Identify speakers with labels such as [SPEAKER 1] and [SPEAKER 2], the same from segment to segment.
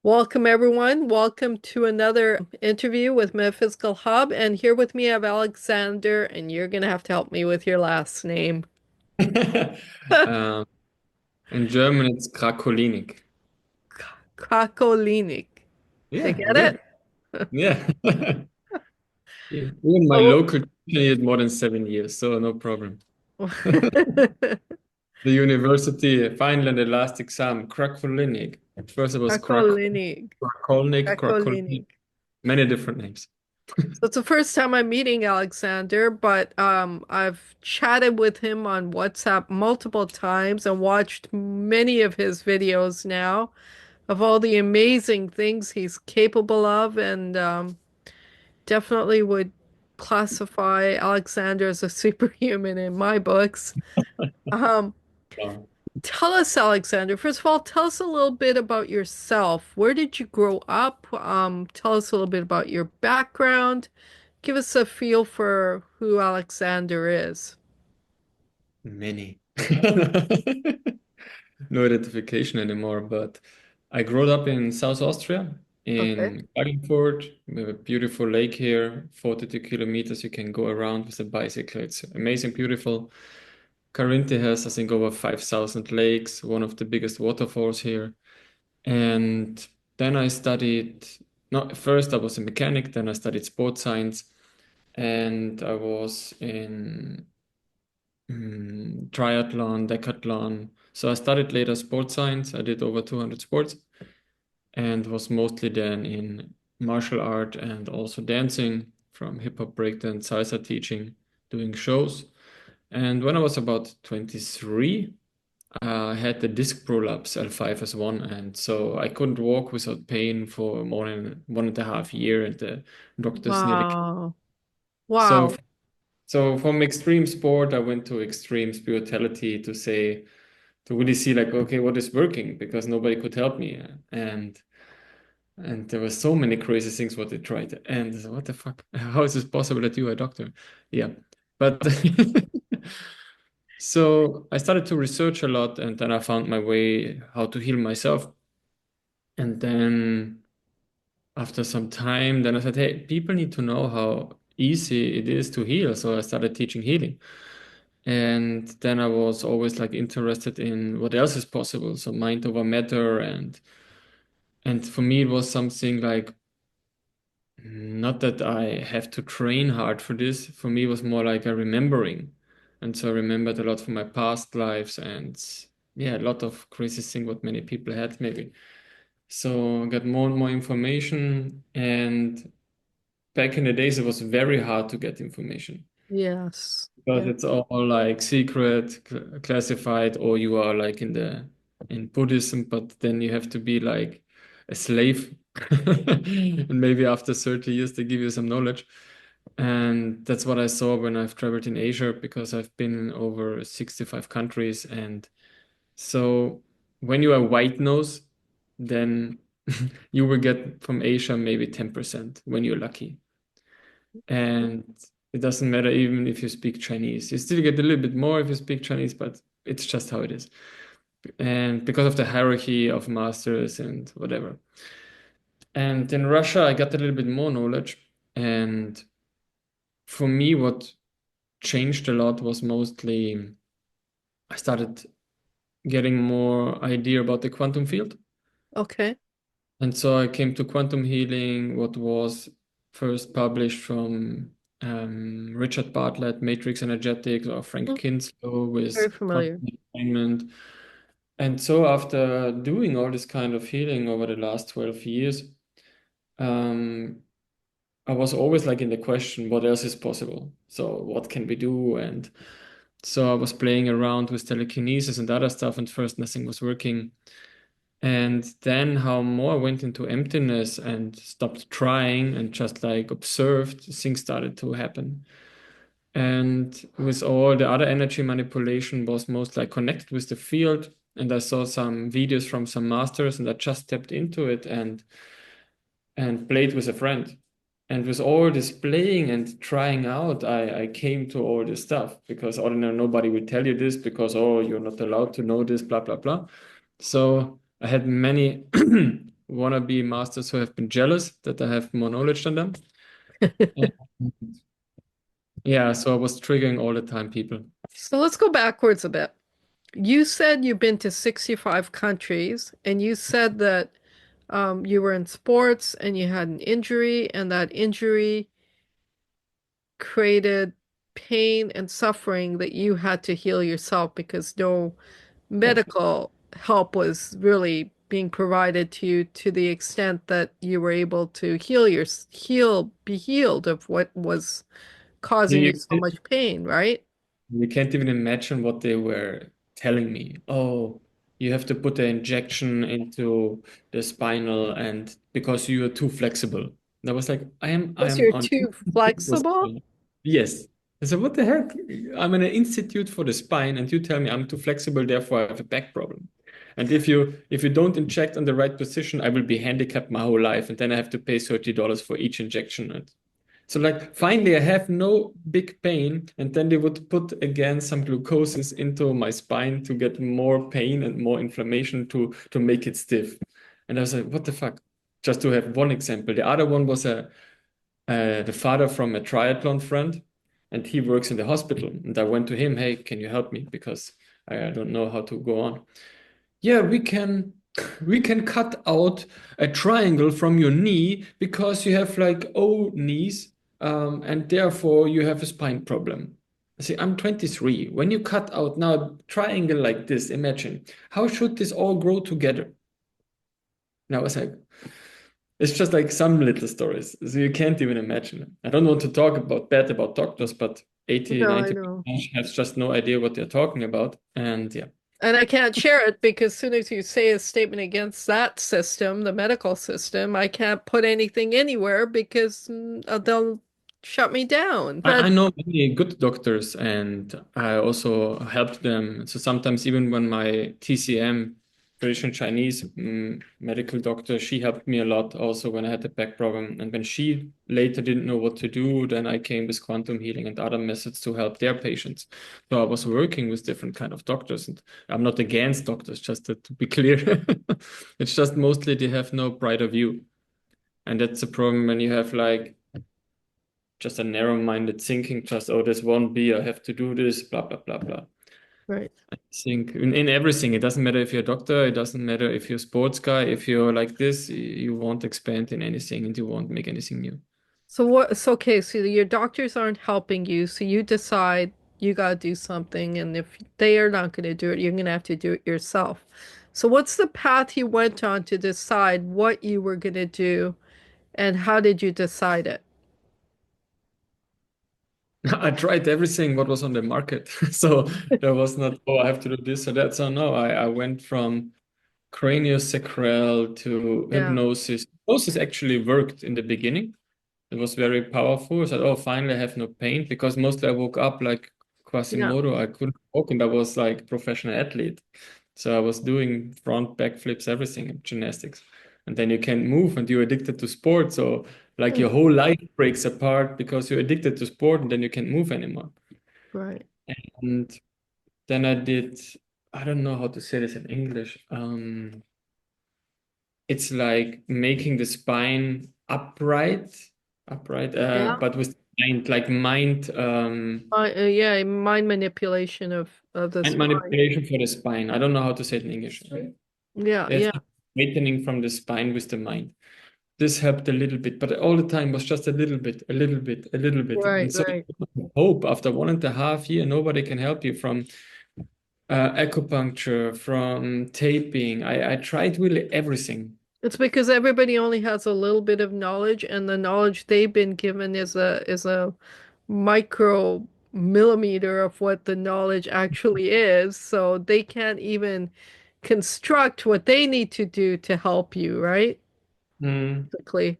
[SPEAKER 1] Welcome, everyone. Welcome to another interview with Metaphysical Hub. And here with me, I have Alexander, and you're going to have to help me with your last name.
[SPEAKER 2] Um, in German, it's Krakolinig.
[SPEAKER 1] Krakolinig. Did I
[SPEAKER 2] Yeah,
[SPEAKER 1] get
[SPEAKER 2] good.
[SPEAKER 1] it?
[SPEAKER 2] Yeah. Even my
[SPEAKER 1] Oh.
[SPEAKER 2] local teacher had more than 7 years, so no problem. The university, Finland, the last exam, Krakolinig. At first it was
[SPEAKER 1] Krakolinig.
[SPEAKER 2] Krakolinig,
[SPEAKER 1] Krakolinig.
[SPEAKER 2] many different names.
[SPEAKER 1] So it's the first time I'm meeting Alexander, but I've chatted with him on WhatsApp multiple times and watched many of his videos now of all the amazing things he's capable of, and definitely would classify Alexander as a superhuman in my books. Um,
[SPEAKER 2] Wow.
[SPEAKER 1] Tell us, Alexander, first of all, tell us a little bit about yourself. Where did you grow up? Tell us a little bit about your background. Give us a feel for who Alexander is.
[SPEAKER 2] Many. No identification anymore, but I grew up in South Austria,
[SPEAKER 1] Okay.
[SPEAKER 2] in Klagenfurt. We have a beautiful lake here, 42 kilometers. You can go around with a bicycle. It's amazing, beautiful. Carinthia has, I think, over 5,000 lakes, one of the biggest waterfalls here. And then I studied, no, first I was a mechanic, then I studied sports science, and I was in triathlon, decathlon. So I studied later sports science. I did over 200 sports and was mostly then in martial art and also dancing from hip hop, breakdance, salsa teaching, doing shows. And when I was about 23, I had the disc prolapse L5S1, and so I couldn't walk without pain for more than 1.5 years, and the doctors nearly.
[SPEAKER 1] Wow.
[SPEAKER 2] So
[SPEAKER 1] Wow.
[SPEAKER 2] so from extreme sport, I went to extreme spirituality to say, to really see like, okay, what is working? Because nobody could help me. And there were so many crazy things what they tried. And I said, what the fuck? How is this possible that you are a doctor? Yeah. But so I started to research a lot and then I found my way how to heal myself. And then after some time, then I said, hey, people need to know how easy it is to heal. So I started teaching healing. And then I was always like interested in what else is possible. So mind over matter. And for me, it was something like, not that I have to train hard for this. For me, it was more like a remembering. And so I remembered a lot from my past lives and yeah, a lot of crazy things what many people had maybe. So I got more and more information. And back in the days, it was very hard to get information
[SPEAKER 1] Yes.
[SPEAKER 2] because
[SPEAKER 1] Yeah.
[SPEAKER 2] it's all like secret, classified, or you are like in Buddhism, but then you have to be like a slave. And maybe after 30 years they give you some knowledge. And that's what I saw when I've traveled in Asia because I've been in over 65 countries. And so when you are white nose, then you will get from Asia maybe 10% when you're lucky. And it doesn't matter even if you speak Chinese. You still get a little bit more if you speak Chinese, but it's just how it is. And because of the hierarchy of masters and whatever. And in Russia, I got a little bit more knowledge. And for me, what changed a lot was mostly I started getting more idea about the quantum field.
[SPEAKER 1] Okay.
[SPEAKER 2] And so I came to quantum healing, what was first published from Richard Bartlett, Matrix Energetics, or Frank
[SPEAKER 1] Mm,
[SPEAKER 2] Kinslow with
[SPEAKER 1] very familiar.
[SPEAKER 2] quantum alignment. And so after doing all this kind of healing over the last 12 years, um, I was always like in the question, what else is possible? So what can we do? And so I was playing around with telekinesis and other stuff, and first nothing was working. And then how more I went into emptiness and stopped trying and just like observed, things started to happen. And with all the other energy manipulation was most like connected with the field. And I saw some videos from some masters and I just stepped into it and played with a friend. And with all this playing and trying out, I came to all this stuff because ordinarily nobody will tell you this because, oh, you're not allowed to know this, blah, blah, blah. So I had many wannabe masters who have been jealous that I have more knowledge than them. And yeah, so I was triggering all the time people.
[SPEAKER 1] So let's go backwards a bit. You said you've been to 65 countries, and you said that you were in sports and you had an injury, and that injury created pain and suffering that you had to heal yourself because no
[SPEAKER 2] Yes.
[SPEAKER 1] medical help was really being provided to you to the extent that you were able to be healed of what was causing you
[SPEAKER 2] You,
[SPEAKER 1] so much pain, right?
[SPEAKER 2] You can't even imagine what they were telling me. Oh, you have to put an injection into the spinal and because you are too flexible. And I was like, I
[SPEAKER 1] Because
[SPEAKER 2] am
[SPEAKER 1] you're
[SPEAKER 2] on
[SPEAKER 1] too flexible?
[SPEAKER 2] Yes. I said, what the heck? I'm in an institute for the spine and you tell me I'm too flexible, therefore I have a back problem. And if you don't inject on the right position, I will be handicapped my whole life, and then I have to pay $30 for each injection. And so like finally I have no big pain, and then they would put again some glucoses into my spine to get more pain and more inflammation to make it stiff. And I was like, what the fuck? Just to have one example. The other one was the father from a triathlon friend, and he works in the hospital. And I went to him, hey, can you help me? Because I don't know how to go on. Yeah, we can cut out a triangle from your knee because you have like O knees, and therefore you have a spine problem. See, I'm 23. When you cut out now a triangle like this, imagine how should this all grow together? Now I was like, it's just like some little stories. So you can't even imagine it. I don't want to talk about bad about doctors, but 80,
[SPEAKER 1] No, I
[SPEAKER 2] 90%
[SPEAKER 1] know.
[SPEAKER 2] have just no idea what they're talking about. And yeah.
[SPEAKER 1] And I can't share it because as soon as you say a statement against that system, the medical system, I can't put anything anywhere because they'll shut me down.
[SPEAKER 2] I
[SPEAKER 1] But
[SPEAKER 2] know many good doctors and I also helped them. So sometimes even when my TCM, traditional Chinese medical doctor, she helped me a lot also when I had the back problem. And when she later didn't know what to do, then I came with quantum healing and other methods to help their patients. So I was working with different kind of doctors, and I'm not against doctors, just to be clear. It's just mostly they have no brighter view. And that's the problem when you have like just a narrow-minded thinking, just, oh, this won't be, I have to do this, blah, blah, blah, blah.
[SPEAKER 1] right.
[SPEAKER 2] I think in everything, it doesn't matter if you're a doctor, it doesn't matter if you're a sports guy, if you're like this, you won't expand in anything and you won't make anything new.
[SPEAKER 1] So what? So okay. So your doctors aren't helping you, so you decide you gotta do something, and if they are not gonna do it, you're gonna have to do it yourself. So what's the path you went on to decide what you were gonna do, and how did you decide it?
[SPEAKER 2] I tried everything what was on the market. So there was not, oh, I have to do this or that. So no, I went from craniosacral to
[SPEAKER 1] Yeah.
[SPEAKER 2] hypnosis. Hypnosis actually worked in the beginning. It was very powerful. I said, oh, finally I have no pain because mostly I woke up like
[SPEAKER 1] Yeah.
[SPEAKER 2] Quasimodo. I couldn't walk and I was like professional athlete. So I was doing front back flips, everything, gymnastics. And then you can't move and you're addicted to sport. So like
[SPEAKER 1] Hmm.
[SPEAKER 2] your whole life breaks apart because you're addicted to sport and then you can't move anymore.
[SPEAKER 1] Right.
[SPEAKER 2] And then I did, I don't know how to say this in English. It's like making the spine upright,
[SPEAKER 1] Yeah.
[SPEAKER 2] but with mind, like mind,
[SPEAKER 1] Yeah, mind manipulation of the
[SPEAKER 2] mind
[SPEAKER 1] spine.
[SPEAKER 2] manipulation for the spine. I don't know how to say it in English.
[SPEAKER 1] Yeah,
[SPEAKER 2] It's
[SPEAKER 1] yeah.
[SPEAKER 2] like straightening from the spine with the mind. This helped a little bit, but all the time was just a little bit, a little bit, a little bit.
[SPEAKER 1] Right,
[SPEAKER 2] And so
[SPEAKER 1] right.
[SPEAKER 2] hope after 1.5 years, nobody can help you from acupuncture, from taping. I tried really everything.
[SPEAKER 1] It's because everybody only has a little bit of knowledge, and the knowledge they've been given is a micro millimeter of what the knowledge actually is. So they can't even construct what they need to do to help you, right?
[SPEAKER 2] Mm.
[SPEAKER 1] Basically.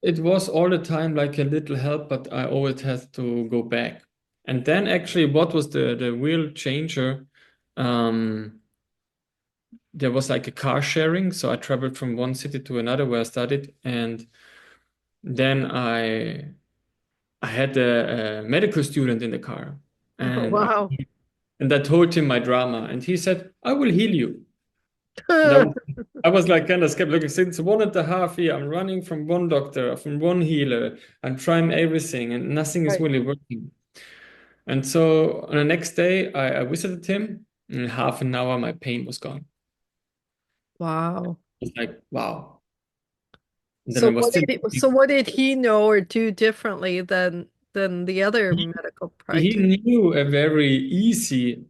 [SPEAKER 2] It was all the time like a little help, but I always had to go back. And then actually, what was the real changer? Um, there was like a car sharing, so I traveled from one city to another where I studied, and then I had a medical student in the car,
[SPEAKER 1] Oh,
[SPEAKER 2] and
[SPEAKER 1] wow.
[SPEAKER 2] I told him my drama, and he said, "I will heal you." And I was like kind of skeptical. Since 1.5 years, I'm running from one doctor, from one healer. I'm trying everything and nothing is
[SPEAKER 1] Right.
[SPEAKER 2] really working. And so on the next day, I visited him. In half an hour, my pain was gone.
[SPEAKER 1] Wow.
[SPEAKER 2] It's like, wow. And then I
[SPEAKER 1] So
[SPEAKER 2] was still,
[SPEAKER 1] what did he know or do differently than the other
[SPEAKER 2] he,
[SPEAKER 1] medical
[SPEAKER 2] he
[SPEAKER 1] practitioners?
[SPEAKER 2] knew a very easy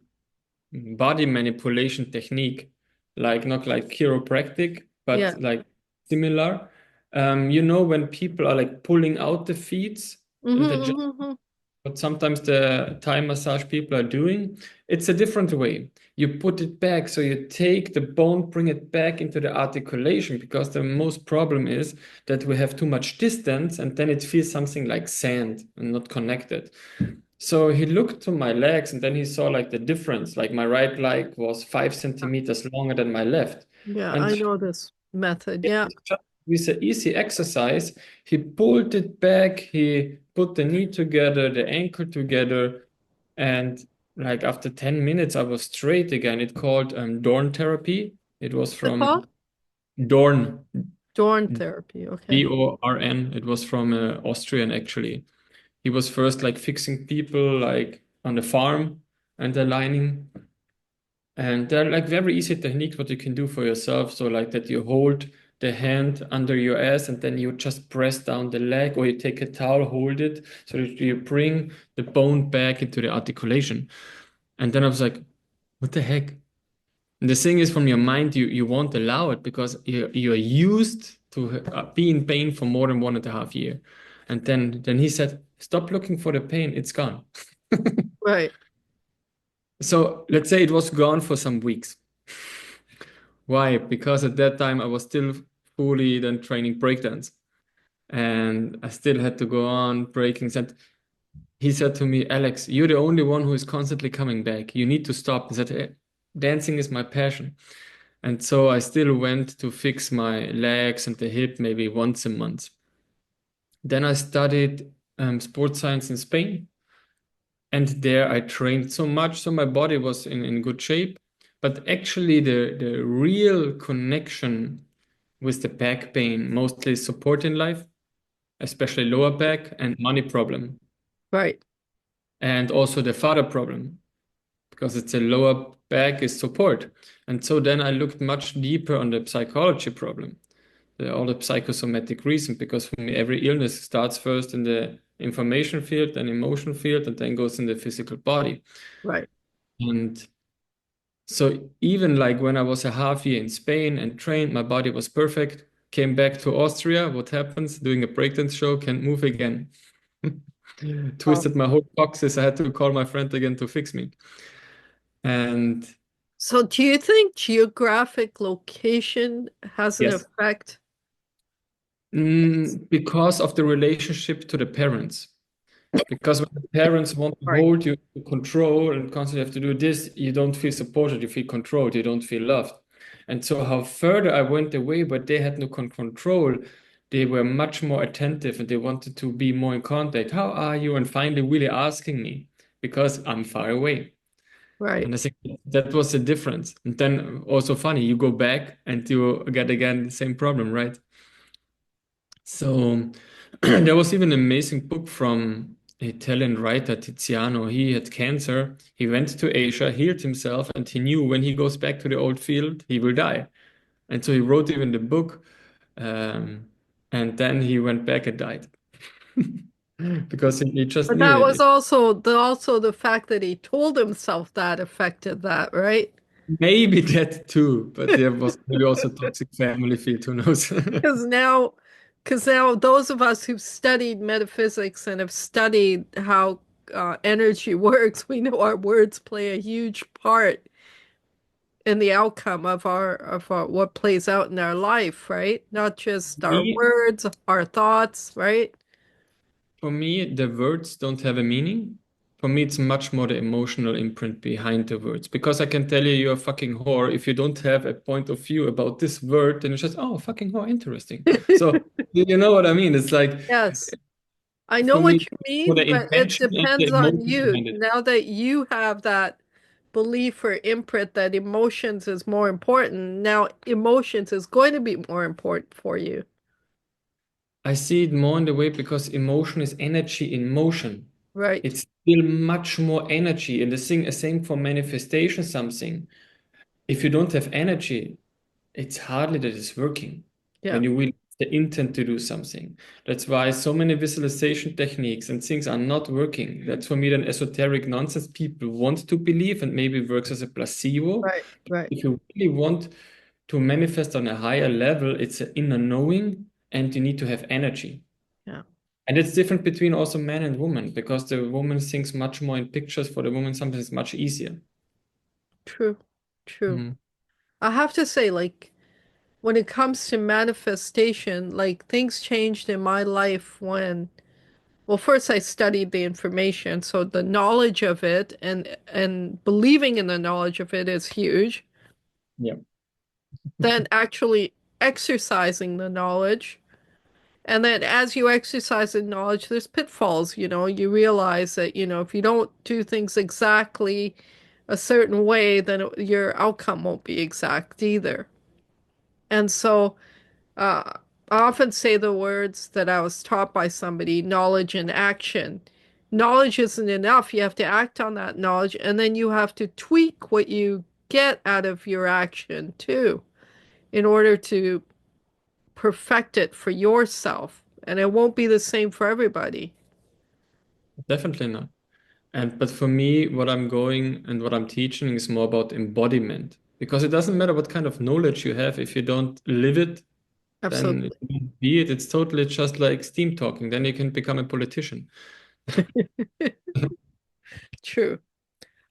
[SPEAKER 2] body manipulation technique, like not like chiropractic, but
[SPEAKER 1] Yeah.
[SPEAKER 2] like similar. When people are like pulling out the feet and the
[SPEAKER 1] Mm-hmm.
[SPEAKER 2] what sometimes the Thai massage people are doing, it's a different way. You put it back, so you take the bone, bring it back into the articulation, because the most problem is that we have too much distance and then it feels something like sand and not connected. So he looked to my legs and then he saw like the difference. Like my right leg was 5 centimeters longer than my left.
[SPEAKER 1] Yeah,
[SPEAKER 2] And
[SPEAKER 1] I know this method. Yeah.
[SPEAKER 2] just with an easy exercise, he pulled it back, he put the knee together, the ankle together, and like after 10 minutes, I was straight again. It called Dorn therapy. It was
[SPEAKER 1] What's it
[SPEAKER 2] from
[SPEAKER 1] called?
[SPEAKER 2] Dorn,
[SPEAKER 1] Dorn therapy. Okay.
[SPEAKER 2] Dorn. It was from Austrian actually. He was first like fixing people like on the farm and aligning. And they're like very easy techniques what you can do for yourself. So like that you hold the hand under your ass and then you just press down the leg, or you take a towel, hold it so that you bring the bone back into the articulation. And then I was like, what the heck? And the thing is, from your mind, you won't allow it because you're used to be in pain for more than 1.5 years. And then he said, stop looking for the pain, it's gone.
[SPEAKER 1] Right.
[SPEAKER 2] So let's say it was gone for some weeks. Why? Because at that time I was still fully then training breakdance, and I still had to go on breaking. And he said to me, Alex, you're the only one who is constantly coming back. You need to stop. He said, dancing is my passion. And so I still went to fix my legs and the hip maybe once a month. Then I studied sports science in Spain. And there I trained so much, so my body was in good shape. But actually, the real connection with the back pain, mostly support in life, especially lower back and money problem,
[SPEAKER 1] Right.
[SPEAKER 2] and also the father problem, because it's a lower back is support. And so then I looked much deeper on the psychology problem, all the psychosomatic reason, because for me, every illness starts first in the information field, then emotion field, and then goes in the physical body.
[SPEAKER 1] Right.
[SPEAKER 2] And so even like when I was a half year in Spain and trained, my body was perfect. Came back to Austria. What happens? Doing a breakdance show, can't move again.
[SPEAKER 1] Wow.
[SPEAKER 2] Twisted my whole coccyx. I had to call my friend again to fix me. And
[SPEAKER 1] So do you think geographic location has an
[SPEAKER 2] yes,
[SPEAKER 1] effect?
[SPEAKER 2] because of the relationship to the parents. Because when the parents want to
[SPEAKER 1] Right.
[SPEAKER 2] hold you to control and constantly have to do this, you don't feel supported, you feel controlled, you don't feel loved. And so, how further I went away, but they had no control, they were much more attentive and they wanted to be more in contact. How are you? And finally, really asking me because I'm far away.
[SPEAKER 1] Right.
[SPEAKER 2] And I think that was the difference. And then, also funny, you go back and you get again the same problem, right? So there was even an amazing book from Italian writer Tiziano. He had cancer. He went to Asia, healed himself, and he knew when he goes back to the old field, he will die. And so he wrote even the book. Um, and then he went back and died because he just
[SPEAKER 1] But
[SPEAKER 2] knew
[SPEAKER 1] that was
[SPEAKER 2] it.
[SPEAKER 1] also the fact that he told himself that affected that, right?
[SPEAKER 2] Maybe that too, but there was maybe also toxic family field. Who knows?
[SPEAKER 1] Because now, because now those of us who've studied metaphysics and have studied how energy works, we know our words play a huge part in the outcome of our what plays out in our life, right? Not just our
[SPEAKER 2] Me,
[SPEAKER 1] words, our thoughts, right?
[SPEAKER 2] For me, the words don't have a meaning. For me, it's much more the emotional imprint behind the words. Because I can tell you you're a fucking whore. If you don't have a point of view about this word, then it's just, oh, fucking whore, interesting. So, you know what I mean? It's like,
[SPEAKER 1] Yes. I know
[SPEAKER 2] for me,
[SPEAKER 1] what you
[SPEAKER 2] for the
[SPEAKER 1] mean, but it
[SPEAKER 2] intention and the
[SPEAKER 1] depends on
[SPEAKER 2] emotion
[SPEAKER 1] you.
[SPEAKER 2] behind it.
[SPEAKER 1] Now that you have that belief or imprint that emotions is more important. Now, emotions is going to be more important for you.
[SPEAKER 2] I see it more in the way because emotion is energy in motion.
[SPEAKER 1] Right.
[SPEAKER 2] It's still much more energy. And the same for manifestation something. If you don't have energy, it's hardly that it's working
[SPEAKER 1] Yeah.
[SPEAKER 2] when you will have the intent to do something. That's why so many visualization techniques and things are not working. That's for me then esoteric nonsense people want to believe and maybe works as a placebo.
[SPEAKER 1] Right. Right.
[SPEAKER 2] If you really want to manifest on a higher level, it's an inner knowing and you need to have energy.
[SPEAKER 1] Yeah.
[SPEAKER 2] And it's different between also man and woman because the woman thinks much more in pictures. For the woman, sometimes it's much easier.
[SPEAKER 1] True. True.
[SPEAKER 2] Mhm.
[SPEAKER 1] I have to say, like, when it comes to manifestation, like things changed in my life when, well, first I studied the information, so the knowledge of it and believing in the knowledge of it is huge.
[SPEAKER 2] Yeah,
[SPEAKER 1] Then actually exercising the knowledge. And then as you exercise the knowledge, there's pitfalls, you realize that, if you don't do things exactly a certain way, then your outcome won't be exact either. And so I often say the words that I was taught by somebody, knowledge and action. Knowledge isn't enough. You have to act on that knowledge, and then you have to tweak what you get out of your action too, in order to perfect it for yourself. And it won't be the same for everybody.
[SPEAKER 2] definitely not. And but for me, what I'm going and what I'm teaching is more about embodiment because it doesn't matter what kind of knowledge you have if you don't live it, then it
[SPEAKER 1] Absolutely.
[SPEAKER 2] won't be it. It's totally just like steam talking. Then you can become a politician.
[SPEAKER 1] True.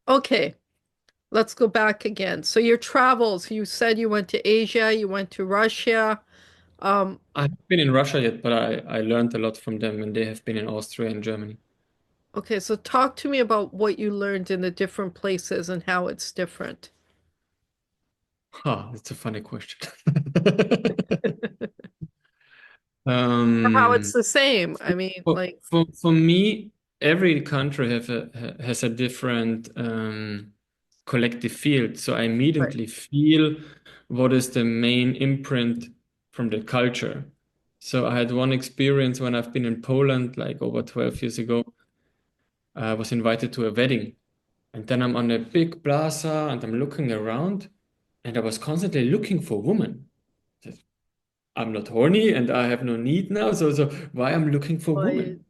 [SPEAKER 1] Okay, let's go back again. So your travels, you said you went to Asia, you went to Russia. Um,
[SPEAKER 2] I haven't been in Russia yet, but I learned a lot from them and they have been in Austria and Germany.
[SPEAKER 1] Okay, so talk to me about what you learned in the different places and how it's different.
[SPEAKER 2] Ha, that's a funny question.
[SPEAKER 1] Or how it's
[SPEAKER 2] Um,
[SPEAKER 1] the same. I mean, like,
[SPEAKER 2] for me, every country has a different collective field. So I
[SPEAKER 1] right,
[SPEAKER 2] immediately feel what is the main imprint from the culture. So I had one experience when I've been in Poland, like over 12 years ago. I was invited to a wedding, and then I'm on a big plaza and I'm looking around, and I was constantly looking for women. I'm not horny and I have no need now, so why I'm looking for
[SPEAKER 1] like,
[SPEAKER 2] women?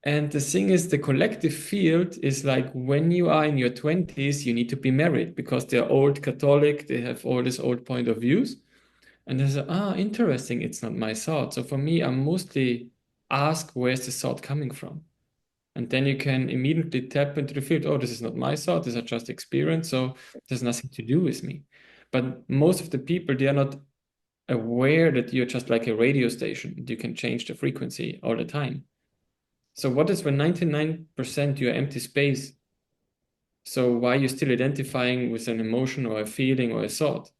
[SPEAKER 2] And the thing is, the collective field is like when you are in your 20s, you need to be married because they're old Catholic, they have all these old point of views. And they say, interesting, it's not my thought. So for me, I mostly ask, where's the thought coming from? And then you can immediately tap into the field. Oh, this is not my thought, these are just experience. So there's nothing to do with me. But most of the people, they are not aware that you're just like a radio station. You can change the frequency all the time. So what is when 99% you're empty space? So why are you still identifying with an emotion or a feeling or a thought?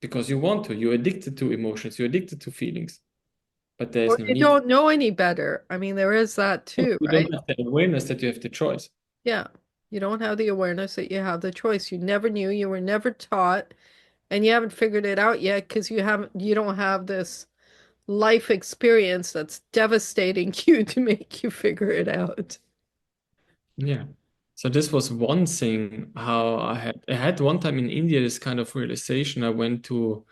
[SPEAKER 2] Because you want to. You're addicted to emotions. You're addicted to feelings. But there
[SPEAKER 1] or
[SPEAKER 2] is no
[SPEAKER 1] you
[SPEAKER 2] need.
[SPEAKER 1] don't know any better. I mean, there is that too,
[SPEAKER 2] You
[SPEAKER 1] right?
[SPEAKER 2] don't have the awareness that you have the choice.
[SPEAKER 1] Yeah. You don't have the awareness that you have the choice. You never knew, you were never taught, and you haven't figured it out yet because you don't have this life experience that's devastating you to make you figure it out.
[SPEAKER 2] Yeah. So this was one thing how I had one time in India this kind of realization. I went to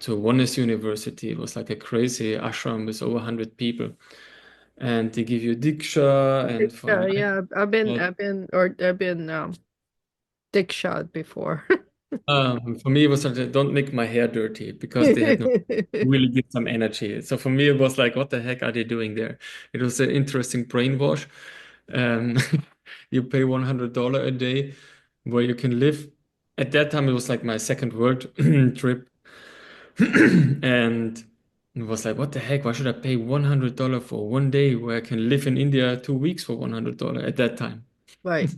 [SPEAKER 2] Oneness University. It was like a crazy ashram with over 100 people. And they give you diksha and for a
[SPEAKER 1] Yeah,
[SPEAKER 2] night.
[SPEAKER 1] yeah. I've been dick shot before.
[SPEAKER 2] For me, it was like, don't make my hair dirty because they had no really give some energy. So for me, it was like, what the heck are they doing there? It was an interesting brainwash. Um, you pay $100 a day where you can live. At that time, it was like my second world trip. And it was like, what the heck? Why should I pay $100 for one day where I can live in India 2 weeks for $100 at that time?
[SPEAKER 1] Right,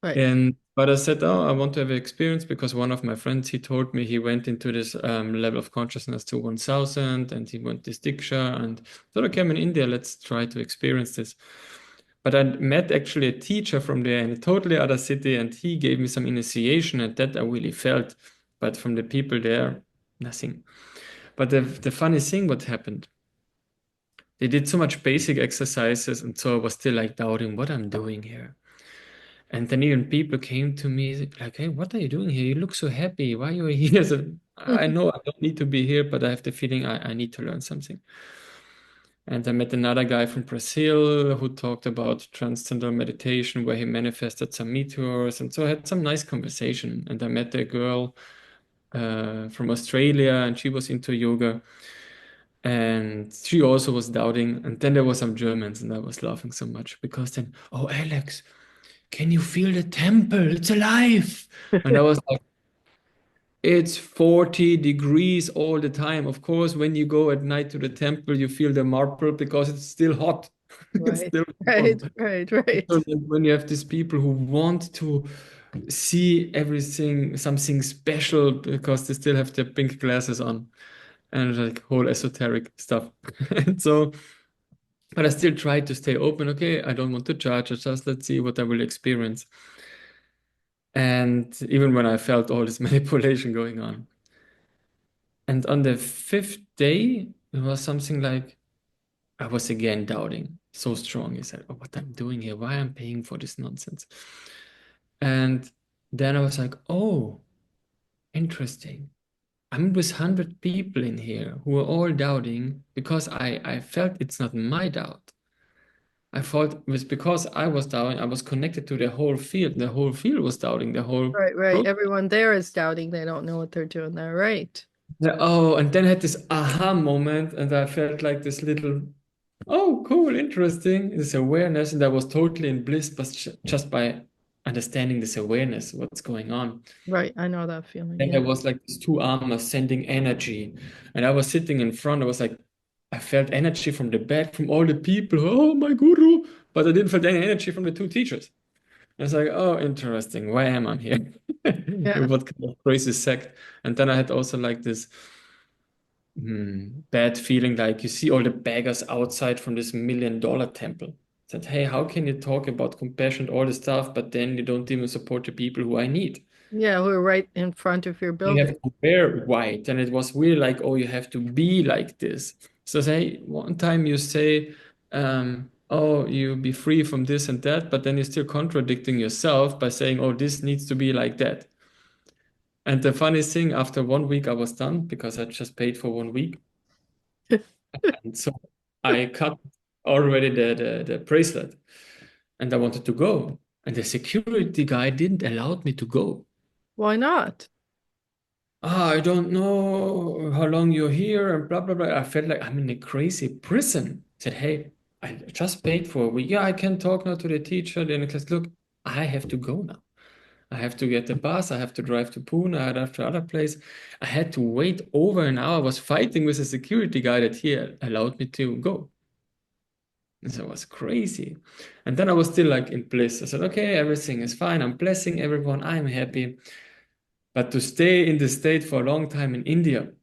[SPEAKER 1] right,
[SPEAKER 2] And but I said, oh, I want to have an experience because one of my friends he told me he went into this level of consciousness to 1000 and he went this diksha and thought, okay, I'm in India, let's try to experience this. But I met actually a teacher from there in a totally other city, and he gave me some initiation, and that I really felt. But from the people there, nothing. But the funny thing, what happened? They did so much basic exercises, and so I was still like doubting what I'm doing here. And then even people came to me like, "Hey, what are you doing here? You look so happy. Why are you here?" So I know I don't need to be here, but I have the feeling I need to learn something. And I met another guy from Brazil who talked about transcendental meditation, where he manifested some meteors. And so I had some nice conversation. And I met a girl from Australia, and she was into yoga. And she also was doubting. And then there were some Germans, and I was laughing so much because then, "Oh, Alex, can you feel the temple? It's alive." And I was like, "It's 40 degrees all the time. Of course, when you go at night to the temple, you feel the marble because it's still hot. It's
[SPEAKER 1] Right,
[SPEAKER 2] still
[SPEAKER 1] right,
[SPEAKER 2] warm."
[SPEAKER 1] right,
[SPEAKER 2] So
[SPEAKER 1] right.
[SPEAKER 2] then when you have these people who want to see everything, something special because they still have their pink glasses on and like whole esoteric stuff. And so, but I still try to stay open. Okay, I don't want to judge. I just let's see what I will experience. And even when I felt all this manipulation going on. And on the fifth day, it was something like I was again doubting so strong. He said, "Oh, what I'm doing here, why I'm paying for this nonsense." And then I was like, "Oh, interesting. I'm with 100 people in here who are all doubting because I felt it's not my doubt. I thought it was because I was doubting, I was connected to the whole field. The whole field was doubting the whole
[SPEAKER 1] Right, right.
[SPEAKER 2] process."
[SPEAKER 1] Everyone there is doubting. They don't know what they're doing there. Right.
[SPEAKER 2] Yeah, oh, and then I had this aha moment, and I felt like this little, "Oh, cool, interesting," this awareness, and I was totally in bliss, but just by understanding this awareness, what's going on.
[SPEAKER 1] Right. I know that feeling.
[SPEAKER 2] Then there
[SPEAKER 1] Yeah.
[SPEAKER 2] was like these two armors sending energy, and I was sitting in front. I was like, I felt energy from the back, from all the people. Oh, my guru! But I didn't feel any energy from the two teachers. I was like, "Oh, interesting. Why am I here?
[SPEAKER 1] Yeah.
[SPEAKER 2] What kind of crazy sect?" And then I had also like this bad feeling, like you see all the beggars outside from this $1 million temple. Said, "Hey, how can you talk about compassion and all this stuff, but then you don't even support the people who I need?
[SPEAKER 1] Yeah. We're right in front of your
[SPEAKER 2] You have
[SPEAKER 1] building.
[SPEAKER 2] to wear white." And it was really like, "Oh, you have to be like this." So say one time you say, "Oh, you be free from this and that," but then you're still contradicting yourself by saying, "Oh, this needs to be like that." And the funny thing, after 1 week, I was done because I just paid for 1 week. And so I cut already the bracelet, and I wanted to go. And the security guy didn't allow me to go.
[SPEAKER 1] Why not?
[SPEAKER 2] "Ah, I don't know how long you're here," and blah, blah, blah. I felt like I'm in a crazy prison. I said, "Hey, I just paid for a week. Yeah, I can talk now to the teacher." Then the class, "Look, I have to go now. I have to get the bus. I have to drive to Pune. I have to other place." I had to wait over an hour. I was fighting with a security guy that he allowed me to go. And so it was crazy. And then I was still like in bliss. I said, "Okay, everything is fine. I'm blessing everyone. I'm happy." But to stay in the state for a long time in India,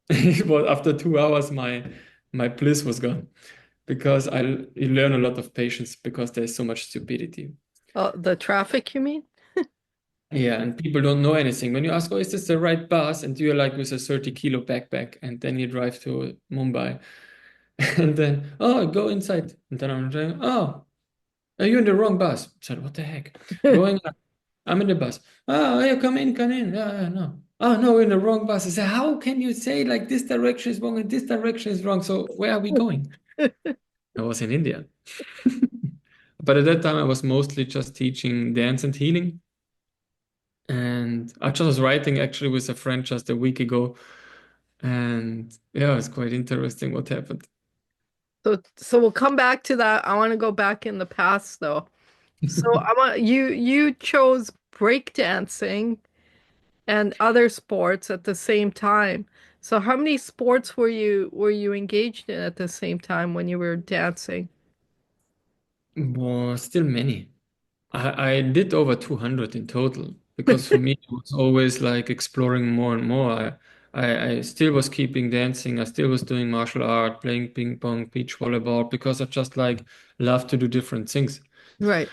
[SPEAKER 2] it was after 2 hours, my bliss was gone because you learn a lot of patience because there's so much stupidity.
[SPEAKER 1] Oh, the traffic, you mean?
[SPEAKER 2] Yeah, and people don't know anything. When you ask, "Oh, is this the right bus?" And you're like with a 30-kilo backpack, and then you drive to Mumbai, and then, "Oh, go inside." And then I'm saying, "Oh, are you in the wrong bus?" I said, "What the heck?" Going up, I'm in the bus. "Oh, yeah, come in, come in." "Yeah, yeah, no." "Oh, no, we're in the wrong bus." I said, "How can you say like this direction is wrong and this direction is wrong? So where are we going?" I was in India. But at that time, I was mostly just teaching dance and healing. And I just was writing actually with a friend just a week ago. And yeah, it's quite interesting what happened.
[SPEAKER 1] So we'll come back to that. I want to go back in the past though. So I want you chose breakdancing and other sports at the same time. So how many sports were you engaged in at the same time when you were dancing?
[SPEAKER 2] Well, still many. I did over 200 in total because for me it was always like exploring more and more. I still was keeping dancing. I still was doing martial art, playing ping pong, beach volleyball, because I just like love to do different things.
[SPEAKER 1] Right.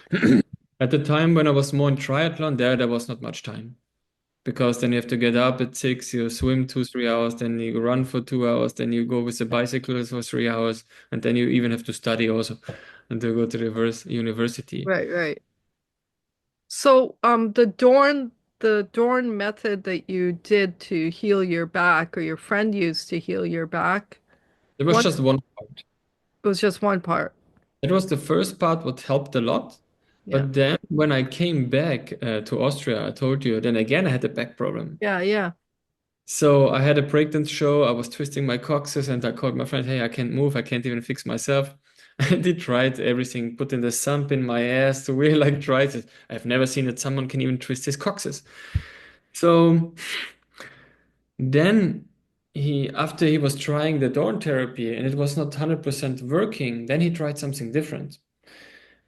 [SPEAKER 2] At the time when I was more in triathlon, there was not much time because then you have to get up at 6, you swim 2, 3 hours, then you run for 2 hours, then you go with the bicycle for 3 hours, and then you even have to study also and to go to university.
[SPEAKER 1] Right, right. So, the Dorn method that you did to heal your back, or your friend used to heal your back,
[SPEAKER 2] It was
[SPEAKER 1] what
[SPEAKER 2] just one part.
[SPEAKER 1] was just one part.
[SPEAKER 2] It was the first part what helped a lot.
[SPEAKER 1] Yeah.
[SPEAKER 2] But then when I came back to Austria, I told you, then again I had a back problem.
[SPEAKER 1] Yeah, yeah.
[SPEAKER 2] So I had a breakdance show. I was twisting my coccyx and I called my friend, hey, I can't move. I can't even fix myself. And he tried everything, put in the sump in my ass to really like try it. I've never seen that someone can even twist his coccyx. So then after he was trying the Dorn therapy and it was not 100% working, then he tried something different.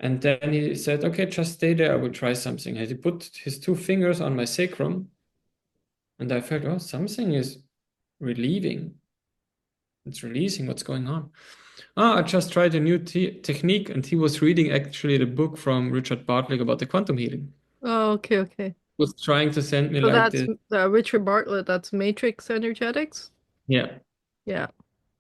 [SPEAKER 2] And then he said, okay, just stay there. I will try something. And he put his 2 fingers on my sacrum and I felt, oh, something is relieving. It's releasing. What's going on? Ah, I just tried a new technique, and he was reading actually the book from Richard Bartlett about the quantum healing.
[SPEAKER 1] Oh, okay, okay.
[SPEAKER 2] Was trying to send me
[SPEAKER 1] So
[SPEAKER 2] like
[SPEAKER 1] that's
[SPEAKER 2] this.
[SPEAKER 1] Richard Bartlett, that's matrix energetics?
[SPEAKER 2] Yeah.
[SPEAKER 1] Yeah.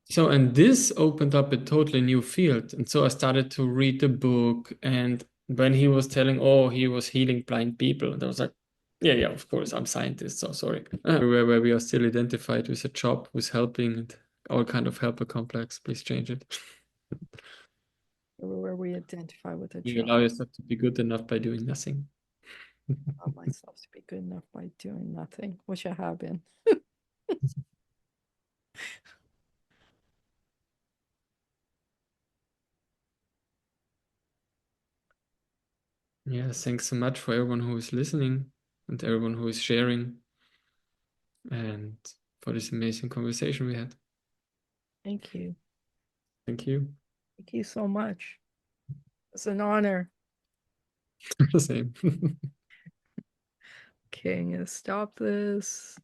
[SPEAKER 2] So, and this opened up a totally new field. And so I started to read the book. And when he was telling, oh, he was healing blind people, and I was like, yeah, of course, I'm scientist, so sorry. Where we are still identified with a job, with helping and all kind of helper complex. Please change it.
[SPEAKER 1] Where we identify with a
[SPEAKER 2] You
[SPEAKER 1] job.
[SPEAKER 2] allow yourself to be good enough by doing nothing.
[SPEAKER 1] Allow myself to be good enough by doing nothing, which I have been.
[SPEAKER 2] Yeah, thanks so much for everyone who is listening and everyone who is sharing and for this amazing conversation we had.
[SPEAKER 1] Thank you.
[SPEAKER 2] Thank you.
[SPEAKER 1] Thank you so much. It's an honor.
[SPEAKER 2] The same.
[SPEAKER 1] Okay, I'm gonna stop this.